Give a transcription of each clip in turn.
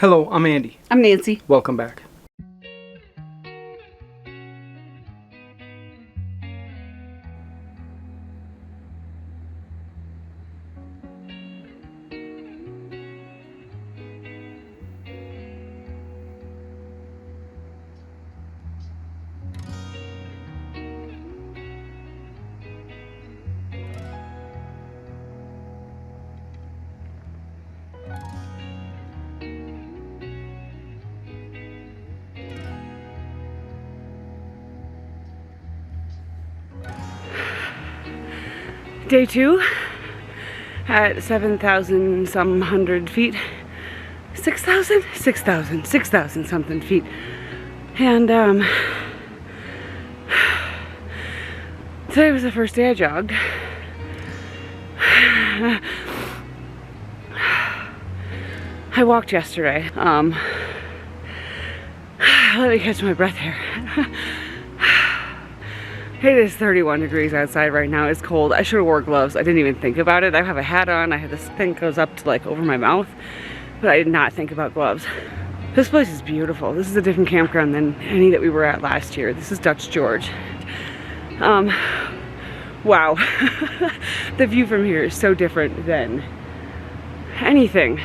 Hello, I'm Andy. I'm Nancy. Welcome back. Day 2 at 7,000 some hundred feet. 6,000 something feet. And today was the first day I jogged. I walked yesterday. Let me catch my breath here. It is 31 degrees outside right now. It's cold. I should have wore gloves. I didn't even think about it. I have a hat on. I have this thing that goes up to like over my mouth, but I did not think about gloves. This place is beautiful. This is a different campground than any that we were at last year. This is Dutch George. Wow. The view from here is so different than anything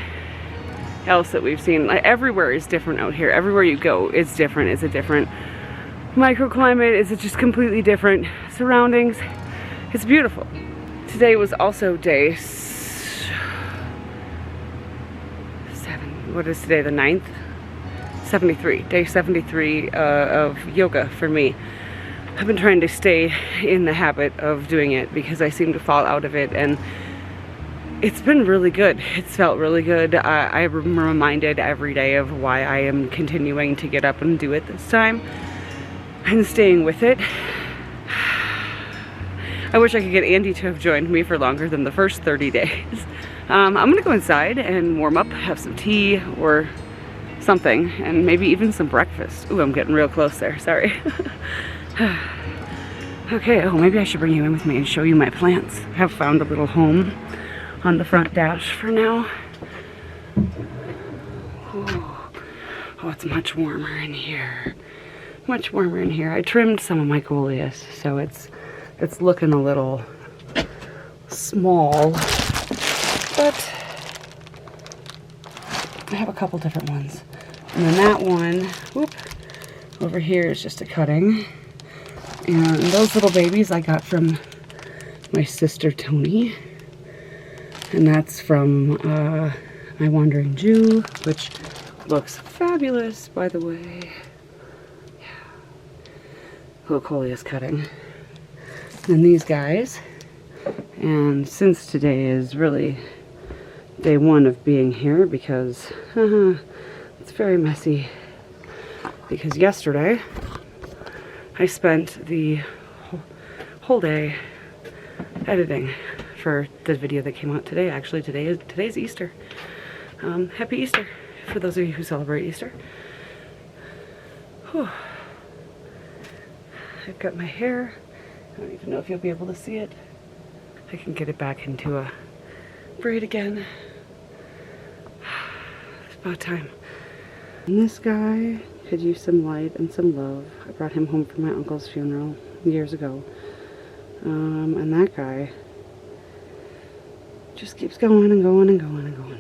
else that we've seen. Like, everywhere is different out here. Everywhere you go, it's different. It's a different microclimate. It's just completely different surroundings. It's beautiful. Today was also day 7. What is today, the 9th? 73. Day 73 of yoga for me. I've been trying to stay in the habit of doing it because I seem to fall out of it, and it's been really good. It's felt really good. I'm reminded every day of why I am continuing to get up and do it this time and staying with it. I wish I could get Andy to have joined me for longer than the first 30 days. I'm gonna go inside and warm up, have some tea or something, and maybe even some breakfast. Ooh, I'm getting real close there, sorry. Okay, oh, maybe I should bring you in with me and show you my plants. I have found a little home on the front dash for now. Oh, it's much warmer in here. Much warmer in here. I trimmed some of my coleus, so it's looking a little small, but I have a couple different ones. And then that one, whoop, over here is just a cutting. And those little babies I got from my sister Tony. And that's from my Wandering Jew, which looks fabulous, by the way. Little coleus cutting. And these guys, and since today is really day 1 of being here, because it's very messy, because yesterday I spent the whole day editing for the video that came out today. Actually, today's Easter. Happy Easter for those of you who celebrate Easter. Whew. I've got my hair. I don't even know if you'll be able to see it. I can get it back into a braid again. It's about time. And this guy could use some light and some love. I brought him home from my uncle's funeral years ago. And that guy just keeps going and going and going and going.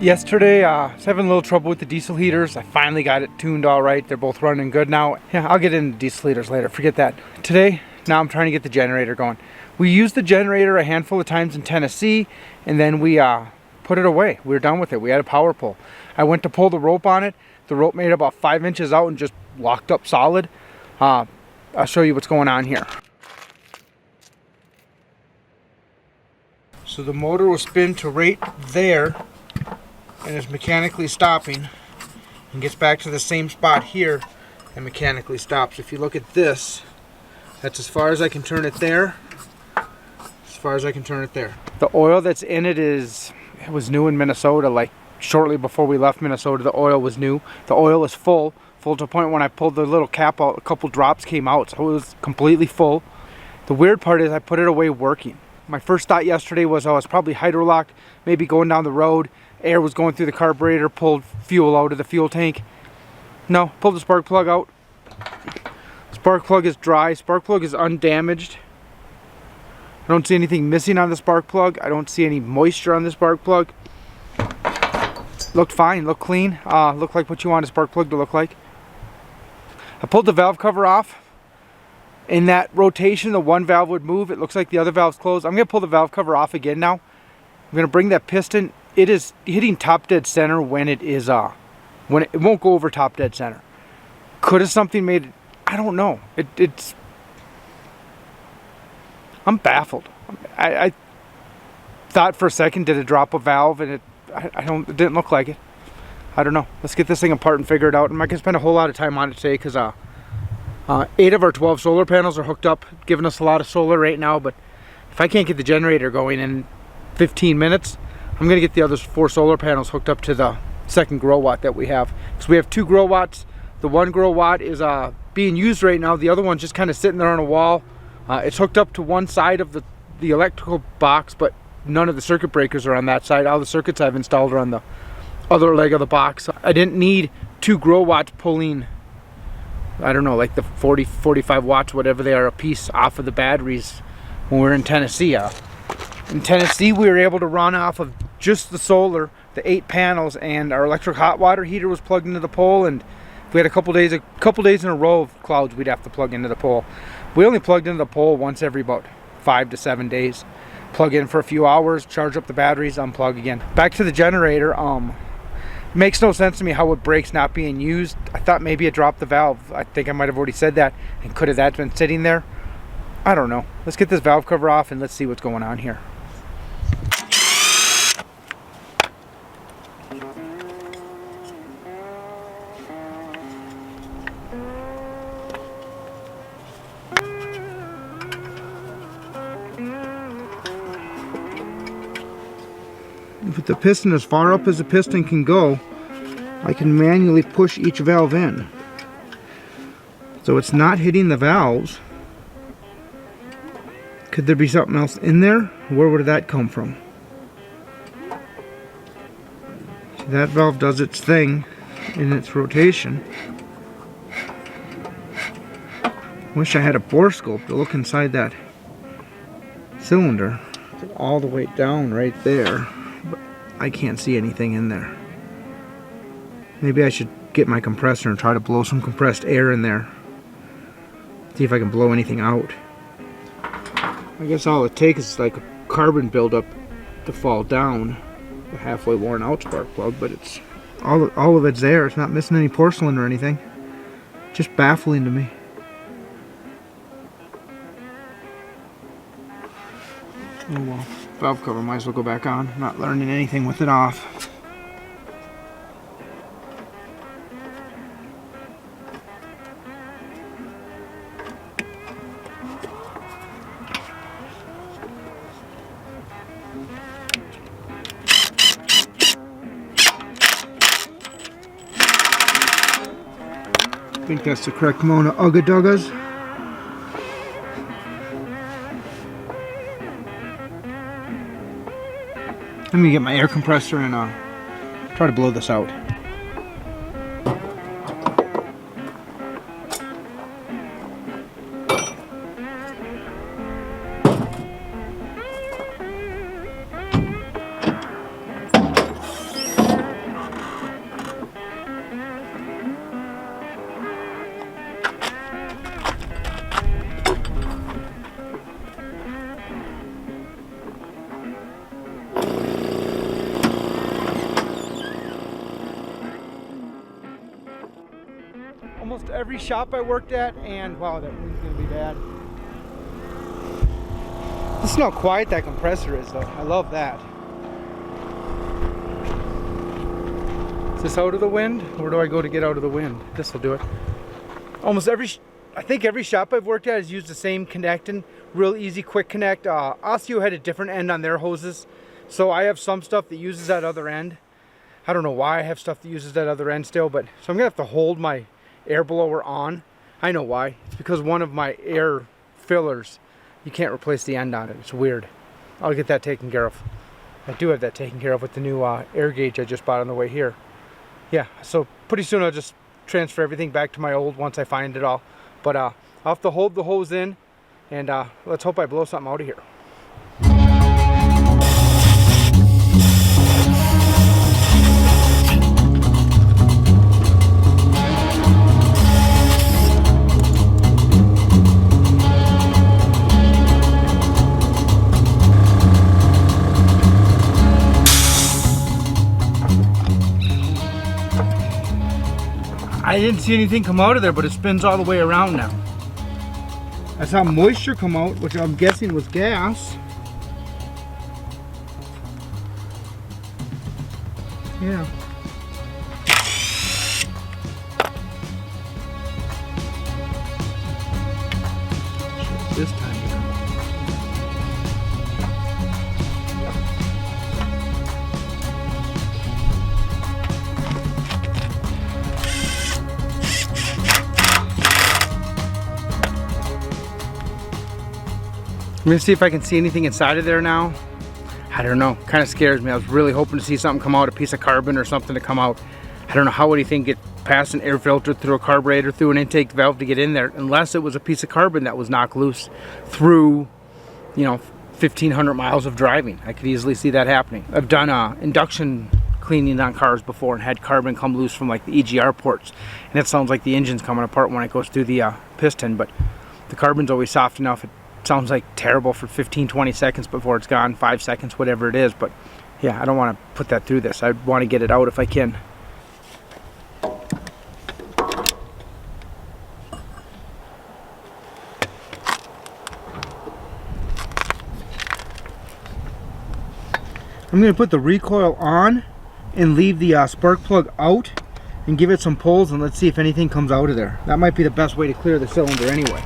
Yesterday, I was having a little trouble with the diesel heaters. I finally got it tuned all right. They're both running good now. Yeah, I'll get into diesel heaters later. Forget that. Today, now I'm trying to get the generator going. We used the generator a handful of times in Tennessee, and then we put it away. We were done with it. We had a power pull. I went to pull the rope on it. The rope made about 5 inches out and just locked up solid. I'll show you what's going on here. So So the motor will spin to right there and is mechanically stopping and gets back to the same spot here and mechanically stops. If you look at this, that's as far as I can turn it there, as far as I can turn it there. The oil that's in it was new in Minnesota, like shortly before we left Minnesota. The oil was new. The oil is full to the point when I pulled the little cap out, a couple drops came out, so it was completely full. The weird part is I put it away working. My first thought yesterday was I was probably hydrolocked, maybe going down the road, air was going through the carburetor, pulled fuel out of the fuel tank. No, pulled the spark plug out. Spark plug is dry, spark plug is undamaged. I don't see anything missing on the spark plug. I don't see any moisture on the spark plug. Looked fine, looked clean, looked like what you want a spark plug to look like. I pulled the valve cover off. In that rotation, the one valve would move. It looks like the other valve's closed. I'm going to pull the valve cover off again now. I'm going to bring that piston. It is hitting top dead center when it is, when it won't go over top dead center. Could have something made it, I don't know. It's, I'm baffled. I thought for a second, did it drop a valve? And it didn't look like it. I don't know. Let's get this thing apart and figure it out. I'm not going to spend a whole lot of time on it today because 8 of our 12 solar panels are hooked up, giving us a lot of solar right now, but if I can't get the generator going in 15 minutes, I'm going to get the other 4 solar panels hooked up to the second grow watt that we have. So we have 2 grow watts. The 1 grow watt is being used right now. The other one's just kind of sitting there on a wall. It's hooked up to one side of the electrical box, but none of the circuit breakers are on that side. All the circuits I've installed are on the other leg of the box. I didn't need 2 grow watts pulling, I don't know, like the 40, 45 watts, whatever they are, a piece off of the batteries when we were in Tennessee. In Tennessee, we were able to run off of just the solar, the 8 panels, and our electric hot water heater was plugged into the pole, and if we had a couple days in a row of clouds, we'd have to plug into the pole. We only plugged into the pole once every about 5 to 7 days. Plug in for a few hours, charge up the batteries, unplug again. Back to the generator. Makes no sense to me how it breaks not being used. I thought maybe it dropped the valve. I think I might have already said that. And could have that been sitting there? I don't know. Let's get this valve cover off and let's see what's going on here. With the piston as far up as the piston can go, I can manually push each valve in. So it's not hitting the valves. Could there be something else in there? Where would that come from? See, that valve does its thing in its rotation. Wish I had a bore scope to look inside that cylinder. It's all the way down right there. I can't see anything in there. Maybe I should get my compressor and try to blow some compressed air in there. See if I can blow anything out. I guess all it takes is like a carbon buildup to fall down. A halfway worn out spark plug, but it's all of it's there. It's not missing any porcelain or anything. Just baffling to me. Oh well. Valve cover might as well go back on. I'm not learning anything with it off. I think that's the correct amount of Ugga Duggas. Let me get my air compressor and try to blow this out. Almost every shop I worked at, and wow, that wind's gonna be bad. Listen how quiet that compressor is though. I love that. Is this out of the wind? Where do I go to get out of the wind? This will do it. Almost I think every shop I've worked at has used the same connecting. Real easy, quick connect. Osseo had a different end on their hoses. So I have some stuff that uses that other end. I don't know why I have stuff that uses that other end still, but so I'm gonna have to hold my air blower on. I know why. It's because one of my air fillers, you can't replace the end on it. It's weird. I'll get that taken care of. I do have that taken care of with the new air gauge I just bought on the way here. Yeah, so pretty soon I'll just transfer everything back to my old once I find it all. But I'll have to hold the hose in, and let's hope I blow something out of here. I didn't see anything come out of there, but it spins all the way around now. I saw moisture come out, which I'm guessing was gas. Yeah. This time. I'm gonna see if I can see anything inside of there now. I don't know, kind of scares me. I was really hoping to see something come out, a piece of carbon or something to come out. I don't know how anything get past an air filter, through a carburetor, through an intake valve to get in there, unless it was a piece of carbon that was knocked loose through, you know, 1,500 miles of driving. I could easily see that happening. I've done induction cleaning on cars before and had carbon come loose from like the EGR ports, and it sounds like the engine's coming apart when it goes through the piston, but the carbon's always soft enough. It sounds like terrible for 15-20 seconds before it's gone, 5 seconds, whatever it is, but yeah, I don't want to put that through this. I want to get it out if I can. I'm going to put the recoil on and leave the spark plug out and give it some pulls, and let's see if anything comes out of there. That might be the best way to clear the cylinder anyway.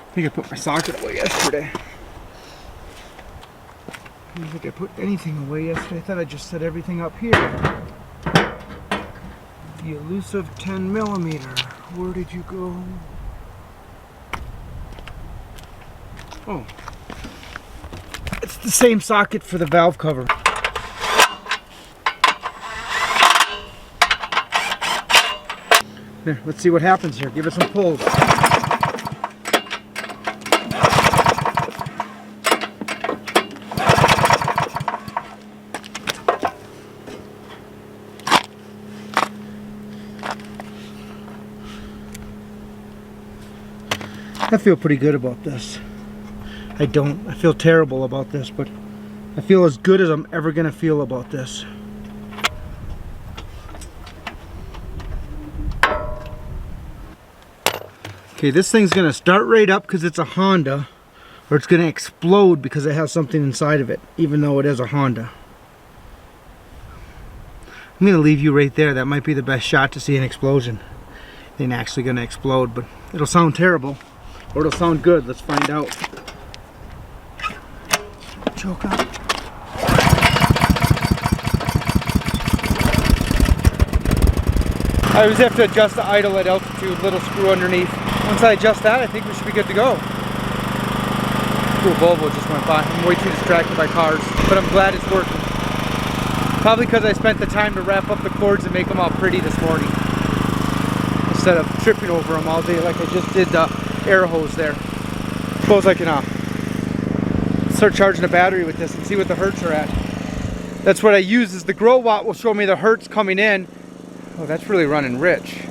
I think I put my socket away yesterday. I don't think I put anything away yesterday. I thought I just set everything up here. The elusive 10mm. Where did you go? Oh. It's the same socket for the valve cover. There, let's see what happens here. Give it some pulls. I feel pretty good about this. I don't. I feel terrible about this, but I feel as good as I'm ever going to feel about this. Okay, this thing's going to start right up because it's a Honda, or it's going to explode because it has something inside of it, even though it is a Honda. I'm going to leave you right there. That might be the best shot to see an explosion. It ain't actually going to explode, but it'll sound terrible. Or it'll sound good. Let's find out. Choke up. I always have to adjust the idle at altitude, little screw underneath. Once I adjust that, I think we should be good to go. Cool Volvo just went by. I'm way too distracted by cars, but I'm glad it's working. Probably because I spent the time to wrap up the cords and make them all pretty this morning, instead of tripping over them all day like I just did the air hose there. Suppose I can start charging a battery with this and see what the hertz are at. That's what I use, is the grow watt will show me the hertz coming in. Oh, that's really running rich.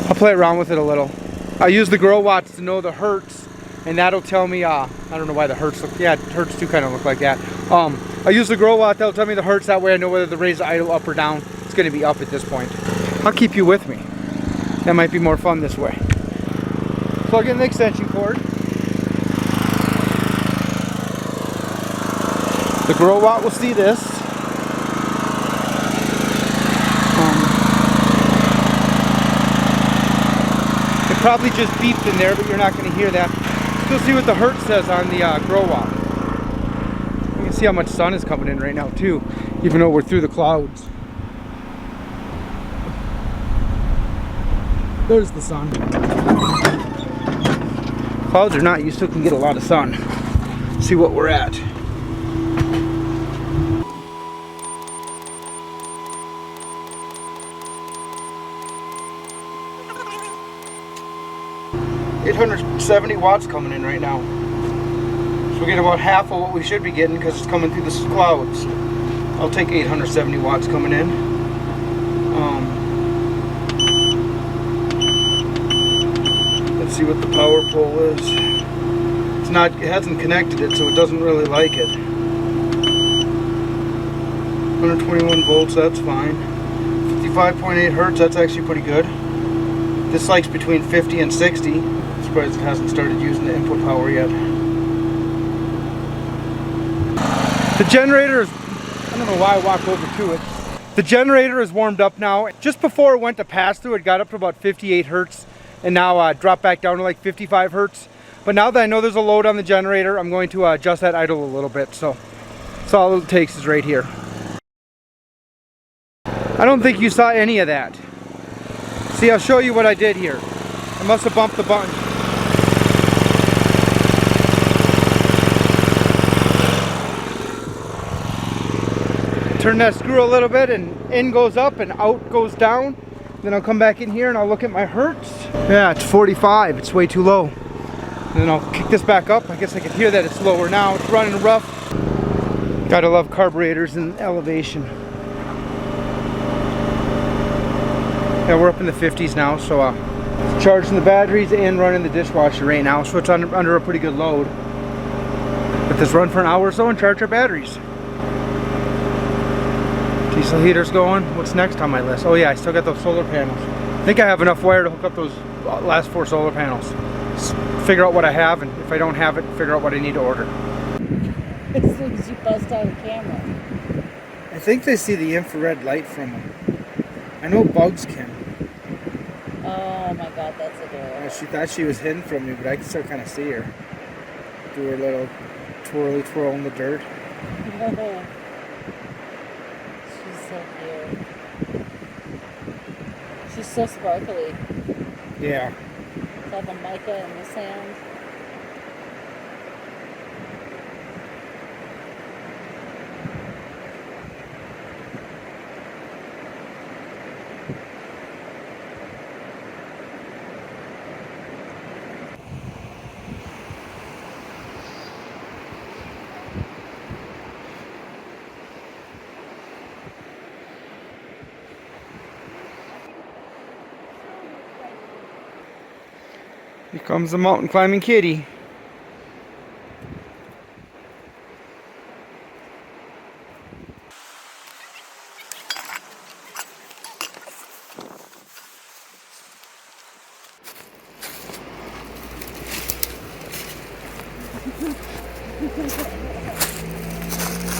I'll play around with it a little. I use the grow watts to know the hertz, and that'll tell me, I don't know why the hertz look, yeah, hertz do kind of look like that. I use the grow watt, that'll tell me the hertz, that way I know whether to raise the idle up or down. It's going to be up at this point. I'll keep you with me. That might be more fun this way. Plug in the extension cord. The grow watt will see this. It probably just beeped in there, but you're not going to hear that. You'll see what the hertz says on the grow watt. You can see how much sun is coming in right now too, even though we're through the clouds. There's the sun. Clouds or not, you still can get a lot of sun. See what we're at. $870 watts coming in right now. So we get about half of what we should be getting because it's coming through the clouds. I'll take 870 watts coming in. Let's see what the power pole is. It hasn't connected it, so it doesn't really like it. 121 volts, that's fine. 55.8 hertz, that's actually pretty good. This likes between 50 and 60. I'm surprised it hasn't started using the input power yet. The generator is, I don't know why I walked over to it. The generator is warmed up now. Just before it went to pass through, it got up to about 58 hertz and now dropped back down to like 55 hertz. But now that I know there's a load on the generator, I'm going to adjust that idle a little bit. So all it takes is right here. I don't think you saw any of that. See, I'll show you what I did here. I must have bumped the button. Turn that screw a little bit and in goes up and out goes down. Then I'll come back in here and I'll look at my hertz. Yeah, it's 45. It's way too low. And then I'll kick this back up. I guess I can hear that it's lower now. It's running rough. Gotta love carburetors and elevation. Yeah, we're up in the 50s now, so charging the batteries and running the dishwasher right now, so it's under a pretty good load. Let this run for an hour or so and charge our batteries. Diesel heater's going. What's next on my list? Oh yeah, I still got those solar panels. I think I have enough wire to hook up those last 4 solar panels. Just figure out what I have, and if I don't have it, figure out what I need to order. As soon as you bust out a camera. I think they see the infrared light from them. I know bugs can. Oh my god, that's adorable. She thought she was hidden from me, but I can still kind of see her. Do her little twirly twirl in the dirt. She's so cute. She's so sparkly. Yeah. It's all the mica in the sand. Here comes the mountain climbing kitty.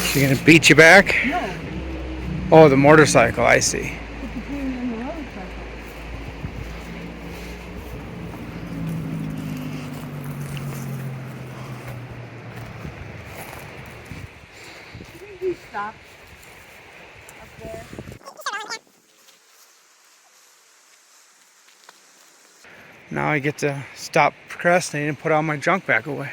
She gonna beat you back? No. Oh, the motorcycle, I see. Stop up there. Now I get to stop procrastinating and put all my junk back away.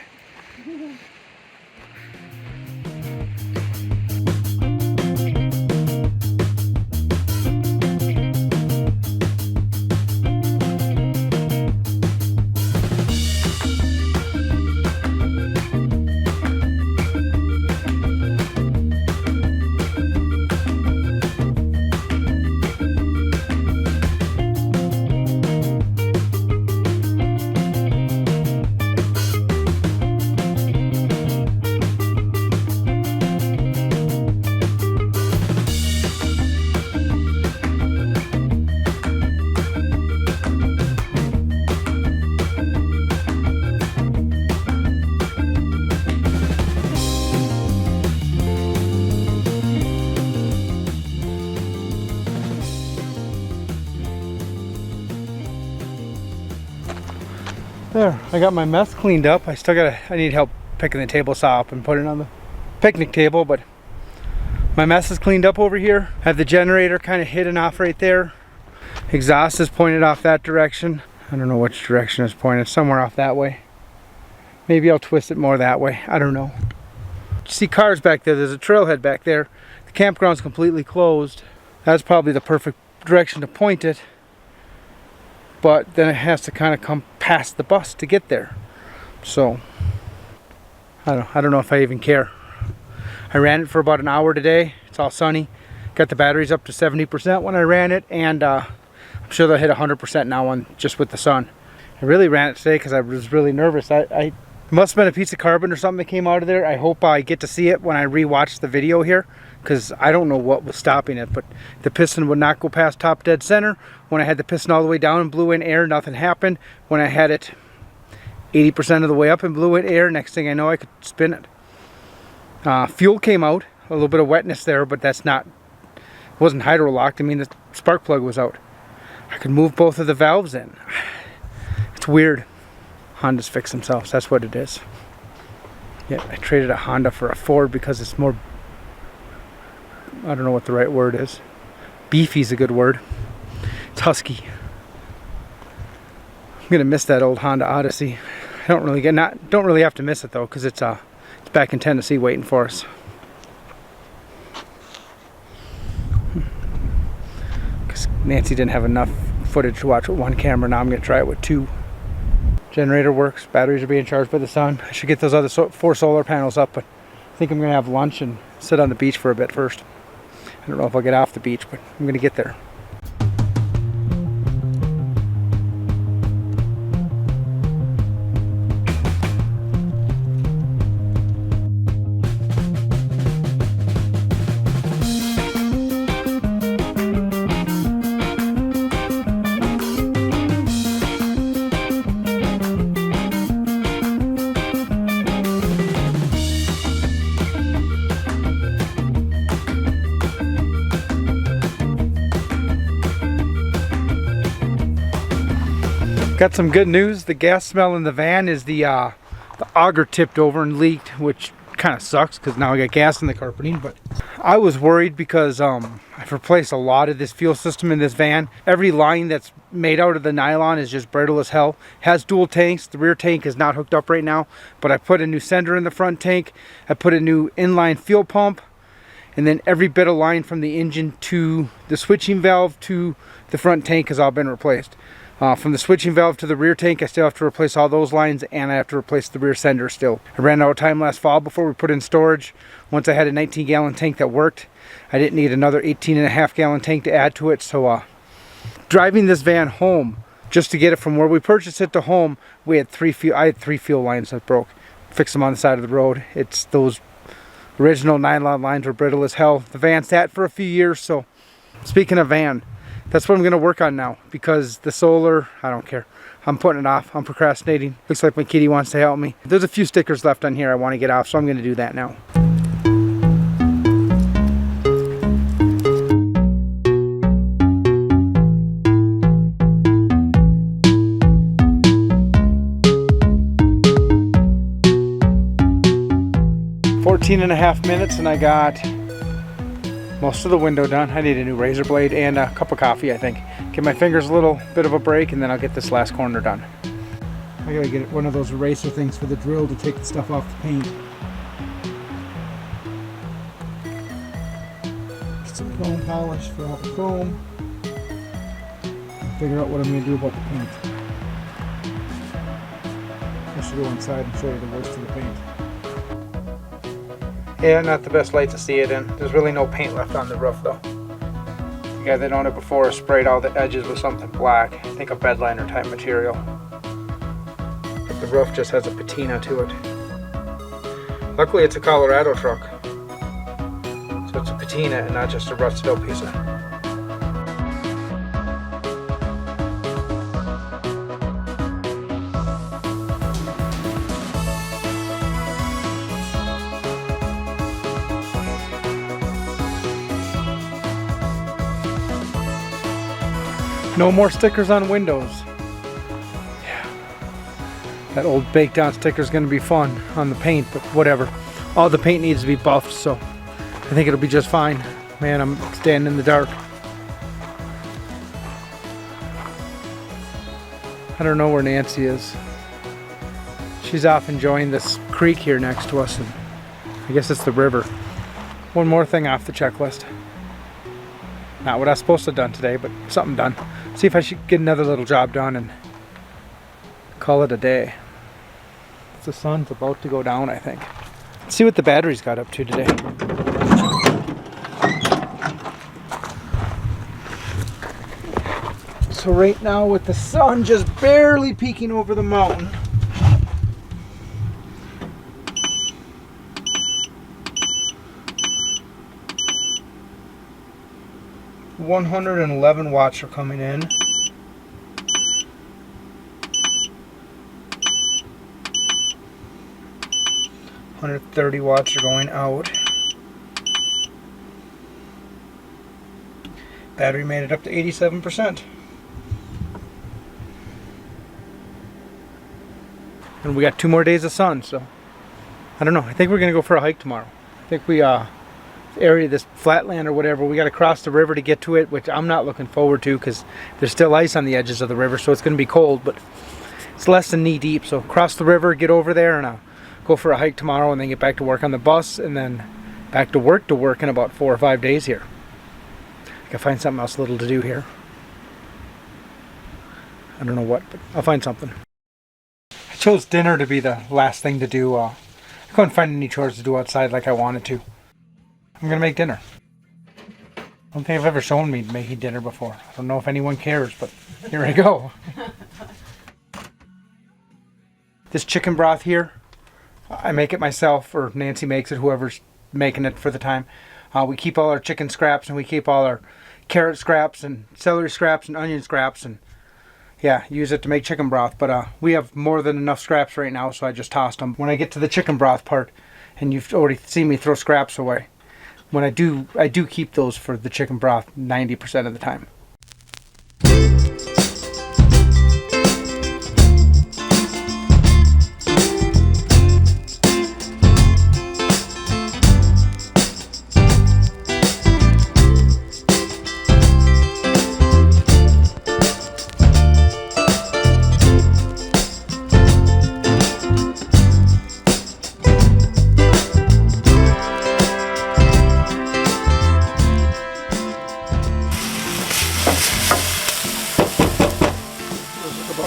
There, I got my mess cleaned up. I need help picking the table saw up and putting it on the picnic table, but my mess is cleaned up over here. I have the generator kind of hidden off right there. Exhaust is pointed off that direction. I don't know which direction it's pointed, somewhere off that way. Maybe I'll twist it more that way, I don't know. You see cars back there, there's a trailhead back there. The campground's completely closed. That's probably the perfect direction to point it. But then it has to kind of come past the bus to get there. So, I don't know if I even care. I ran it for about an hour today. It's all sunny. Got the batteries up to 70% when I ran it, and I'm sure they'll hit 100% now just with the sun. I really ran it today because I was really nervous. I must have been a piece of carbon or something that came out of there. I hope I get to see it when I rewatch the video here, because I don't know what was stopping it, but the piston would not go past top dead center. When I had the piston all the way down and blew in air, nothing happened. When I had it 80% of the way up and blew in air, next thing I know I could spin it. Fuel came out, a little bit of wetness there, but it wasn't hydro locked. I mean, the spark plug was out. I could move both of the valves in. It's weird. Hondas fix themselves, that's what it is. Yeah, I traded a Honda for a Ford because it's more, I don't know what the right word is. Beefy's a good word. It's husky. I'm gonna miss that old Honda Odyssey. I don't really have to miss it though, because it's back in Tennessee waiting for us. Because Nancy didn't have enough footage to watch with one camera. Now I'm gonna try it with two. Generator works. Batteries are being charged by the sun. I should get those other 4 solar panels up, but I think I'm gonna have lunch and sit on the beach for a bit first. I don't know if I'll get off the beach, but I'm gonna get there. Got some good news. The gas smell in the van is the auger tipped over and leaked, which kind of sucks because now I got gas in the carpeting. But I was worried because I've replaced a lot of this fuel system in this van. Every line that's made out of the nylon is just brittle as hell. Has dual tanks. The rear tank is not hooked up right now, but I put a new sender in the front tank. I put a new inline fuel pump, and then every bit of line from the engine to the switching valve to the front tank has all been replaced. From the switching valve to the rear tank, I still have to replace all those lines, and I have to replace the rear sender still. I ran out of time last fall before we put in storage. Once I had a 19-gallon tank that worked, I didn't need another 18.5-gallon tank to add to it. So driving this van home, just to get it from where we purchased it to home, I had 3 fuel lines that broke. Fixed them on the side of the road. It's those original nylon lines were brittle as hell. The van sat for a few years. So speaking of van, that's what I'm going to work on now, because the solar, I don't care. I'm putting it off. I'm procrastinating. Looks like my kitty wants to help me. There's a few stickers left on here I want to get off, so I'm going to do that now. .5 minutes and I got most of the window done. I need a new razor blade and a cup of coffee, I think. Give my fingers a little bit of a break, and then I'll get this last corner done. I gotta get one of those eraser things for the drill to take the stuff off the paint. Get some chrome polish for all the chrome. Figure out what I'm gonna do about the paint. I should go inside and show you the worst of the paint. Yeah, not the best light to see it in. There's really no paint left on the roof though. The guy that owned it before sprayed all the edges with something black. I think a bed liner type material. But the roof just has a patina to it. Luckily it's a Colorado truck. So it's a patina and not just a rusted out piece of. No more stickers on windows. Yeah. That old baked down sticker is going to be fun on the paint, but whatever. All the paint needs to be buffed, so I think it'll be just fine. Man, I'm standing in the dark. I don't know where Nancy is. She's off enjoying this creek here next to us, and I guess it's the river. One more thing off the checklist. Not what I was supposed to have done today, but something done. See if I should get another little job done and call it a day. The sun's about to go down, I think. Let's see what the batteries got up to today. So right now with the sun just barely peeking over the mountain, $111 watts are coming in. 130 watts are going out. Battery made it up to 87%. And we got 2 more days of sun, so I don't know. I think we're gonna go for a hike tomorrow. I think we area, this flatland or whatever, we got to cross the river to get to it, which I'm not looking forward to because there's still ice on the edges of the river, so it's going to be cold, but it's less than knee deep. So cross the river, get over there, and I'll go for a hike tomorrow, and then get back to work on the bus, and then back to work in about 4 or 5 days here. I can find something else little to do here. I don't know what, but I'll find something. I chose dinner to be the last thing to do. I couldn't find any chores to do outside like I wanted to. I'm gonna make dinner. I don't think I've ever shown me making dinner before. I don't know if anyone cares, but here I go. This chicken broth here, I make it myself, or Nancy makes it, whoever's making it for the time. We keep all our chicken scraps, and we keep all our carrot scraps and celery scraps and onion scraps, and yeah, use it to make chicken broth. But we have more than enough scraps right now, so I just tossed them. When I get to the chicken broth part, and you've already seen me throw scraps away, when I do keep those for the chicken broth 90% of the time.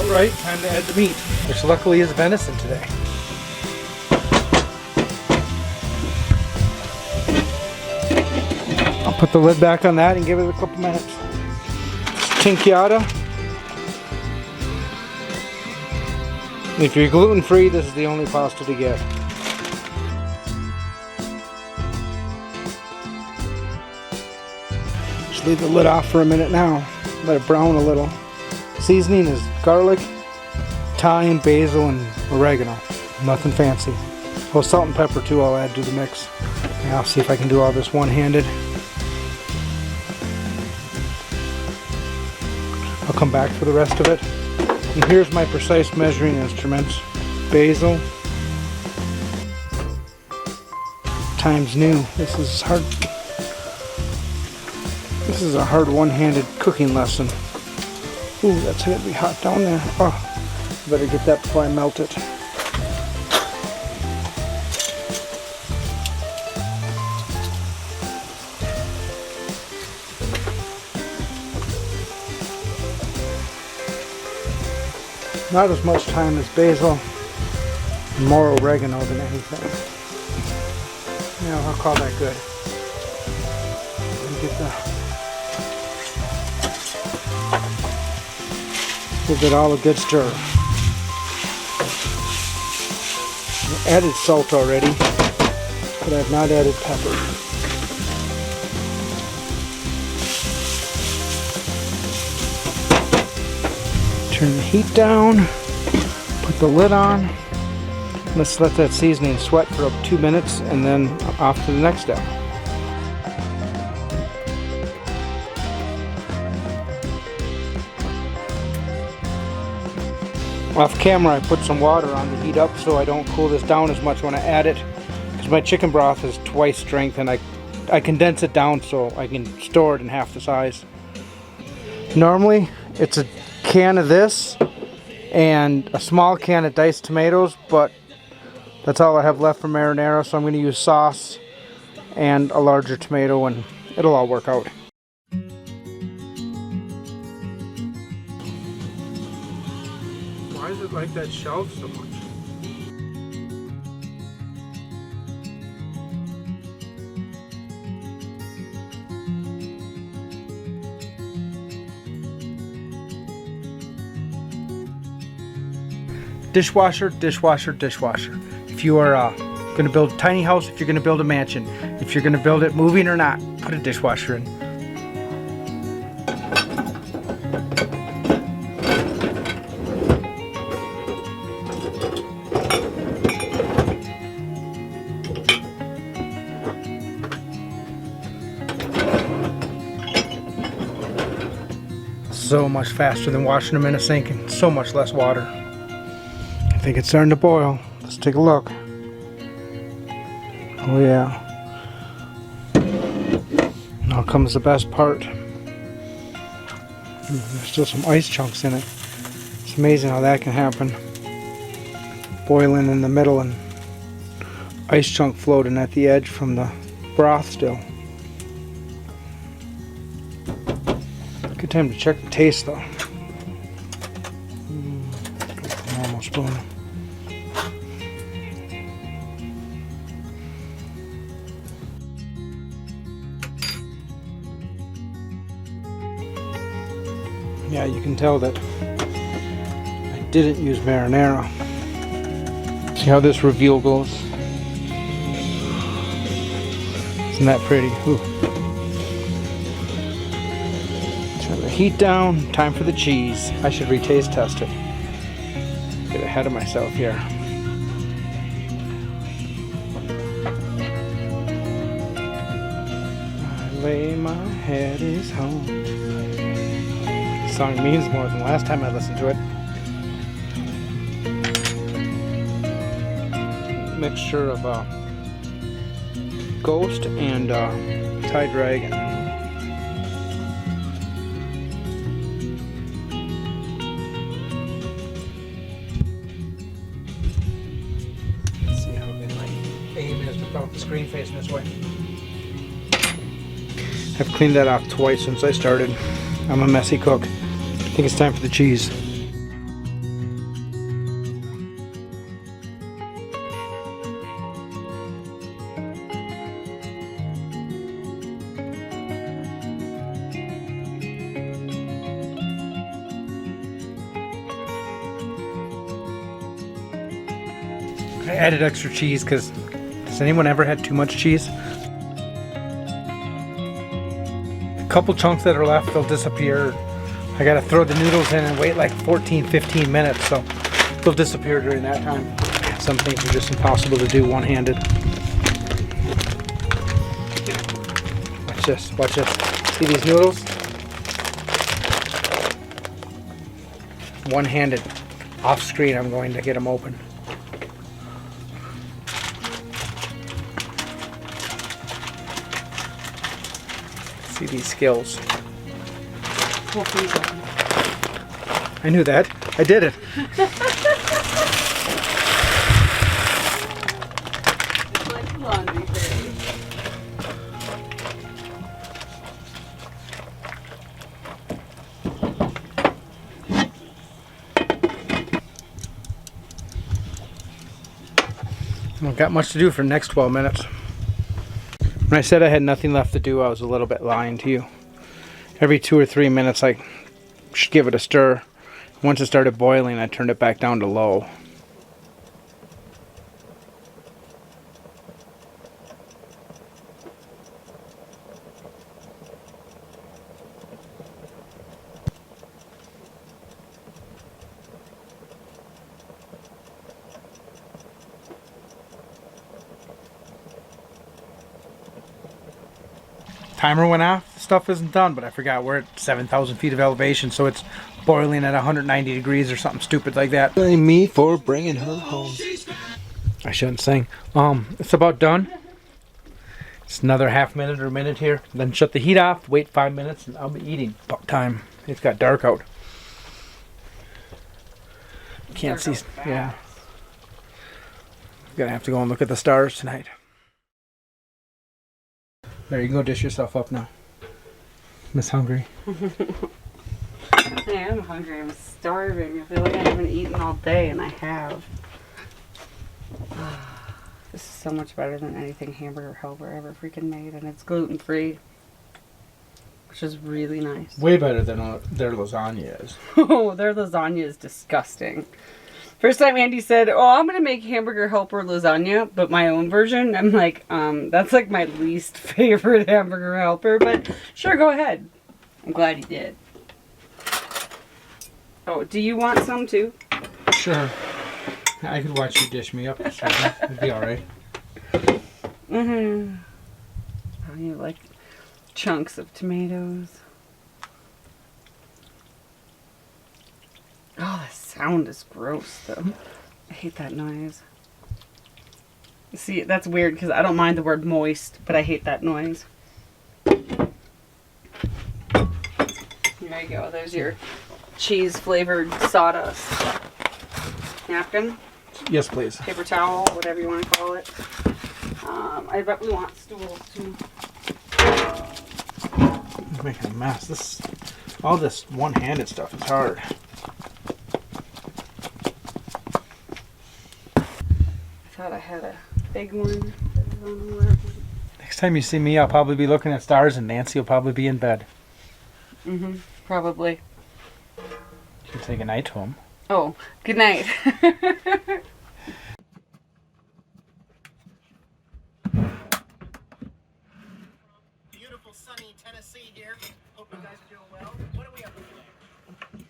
Right, time to add the meat, which luckily is venison today. I'll put the lid back on that and give it a couple minutes. Tinkyata. If you're gluten-free, this is the only pasta to get. Just leave the lid off for a minute now. Let it brown a little. Seasoning is garlic, thyme, basil, and oregano. Nothing fancy. Oh, salt and pepper too I'll add to the mix. Now I'll see if I can do all this one-handed. I'll come back for the rest of it. And here's my precise measuring instruments. Basil times new. This is hard. This is a hard one-handed cooking lesson. Ooh, that's gonna be hot down there. Oh, better get that before I melt it. Not as much time as basil, more oregano than anything. Yeah, I'll call that good. Get the give it all a good stir. I added salt already, but I've not added pepper. Turn the heat down, put the lid on. Let's let that seasoning sweat for up 2 minutes and then off to the next step. Off camera I put some water on to heat up so I don't cool this down as much when I add it, because my chicken broth is twice strength and I condense it down so I can store it in half the size. Normally it's a can of this and a small can of diced tomatoes, but that's all I have left for marinara, so I'm going to use sauce and a larger tomato and it'll all work out. Why is it like that shelf so much? Dishwasher, dishwasher, dishwasher. If you are going to build a tiny house, if you're going to build a mansion, if you're going to build it moving or not, put a dishwasher in. So much faster than washing them in a sink and so much less water. I think it's starting to boil. Let's take a look. Oh yeah. Now comes the best part. There's still some ice chunks in it. It's amazing how that can happen. Boiling in the middle and ice chunk floating at the edge from the broth still. Good time to check the taste though. Normal spoon. Yeah, you can tell that I didn't use marinara. See how this reveal goes? Isn't that pretty? Ooh. Turn the heat down. Time for the cheese. I should retaste test it. Get ahead of myself here. I lay my head is home. This song means more than last time I listened to it. Mixture of Ghost and Thai Dragon. Let's see how good my aim is without the screen facing this way. I've cleaned that off twice since I started. I'm a messy cook. I think it's time for the cheese. I added extra cheese because has anyone ever had too much cheese? A couple chunks that are left, they'll disappear. I gotta throw the noodles in and wait like 14-15 minutes, so they'll disappear during that time. Some things are just impossible to do one-handed. Watch this, watch this. See these noodles? One-handed. Off screen, I'm going to get them open. See these skills. I knew that. I did it. It's like laundry day. I don't got much to do for the next 12 minutes. When I said I had nothing left to do, I was a little bit lying to you. Every 2 or 3 minutes I should give it a stir. Once it started boiling, I turned it back down to low. Timer went off. Stuff isn't done, but I forgot we're at 7,000 feet of elevation, so it's boiling at 190 degrees or something stupid like that. Blame me for bringing her home. I shouldn't sing. It's about done. It's another half minute or a minute here. Then shut the heat off, wait 5 minutes, and I'll be eating. About time. It's got dark out. Can't see. Yeah. Gonna have to go and look at the stars tonight. There, you can go dish yourself up now. Miss Hungry. I am hungry. I'm starving. I feel like I haven't eaten all day, and I have. This is so much better than anything Hamburger Helper ever freaking made, and it's gluten-free, which is really nice. Way better than their lasagna is. Oh, their lasagna is disgusting. First time Andy said, "Oh, I'm gonna make Hamburger Helper lasagna, but my own version." I'm like, that's like my least favorite Hamburger Helper, but sure, go ahead. I'm glad he did. Oh, do you want some too? Sure. I could watch you dish me up. It'd be alright. Mm-hmm. Oh, you like chunks of tomatoes. Oh, the sound is gross, though. I hate that noise. See, that's weird because I don't mind the word moist, but I hate that noise. There you go. There's your cheese-flavored sawdust. Napkin? Yes, please. Paper towel, whatever you want to call it. I bet we want stools, too. I'm making a mess. All this one-handed stuff is hard. I thought I had a big one. Next time you see me, I'll probably be looking at stars, and Nancy will probably be in bed. Mm-hmm. Probably. You can say goodnight to him. Oh, good night. Beautiful sunny Tennessee here. Hope you guys are doing well. What are we up to today?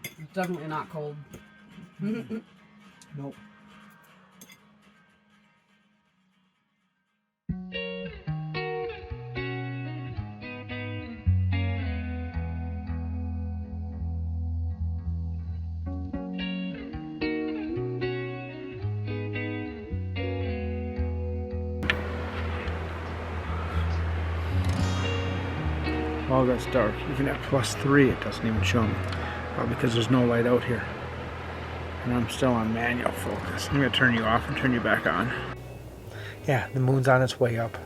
It's definitely not cold. Nope. All that's dark. Even at +3, it doesn't even show me. Probably because there's no light out here. And I'm still on manual focus. I'm going to turn you off and turn you back on. Yeah, the moon's on its way up.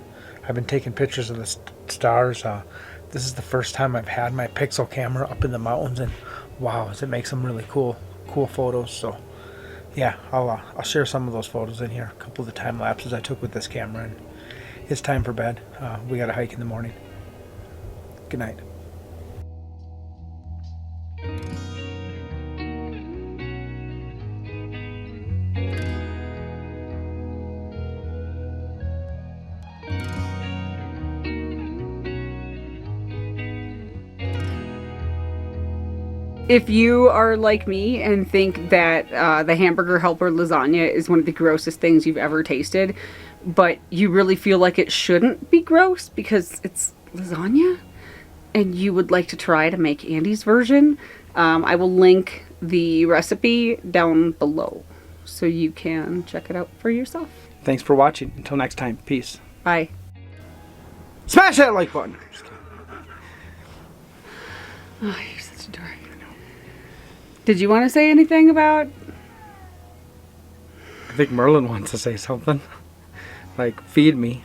I've been taking pictures of the stars. This is the first time I've had my Pixel camera up in the mountains, and wow, does it make some really cool photos. So yeah, I'll share some of those photos in here. A couple of the time lapses I took with this camera, and it's time for bed. We got a hike in the morning. Good night. If you are like me and think that the Hamburger Helper lasagna is one of the grossest things you've ever tasted, but you really feel like it shouldn't be gross because it's lasagna, and you would like to try to make Andy's version, I will link the recipe down below so you can check it out for yourself. Thanks for watching. Until next time, peace. Bye. Smash that like button. Just kidding. Oh, you're such a dork. Did you want to say anything about... I think Merlin wants to say something. Like, feed me.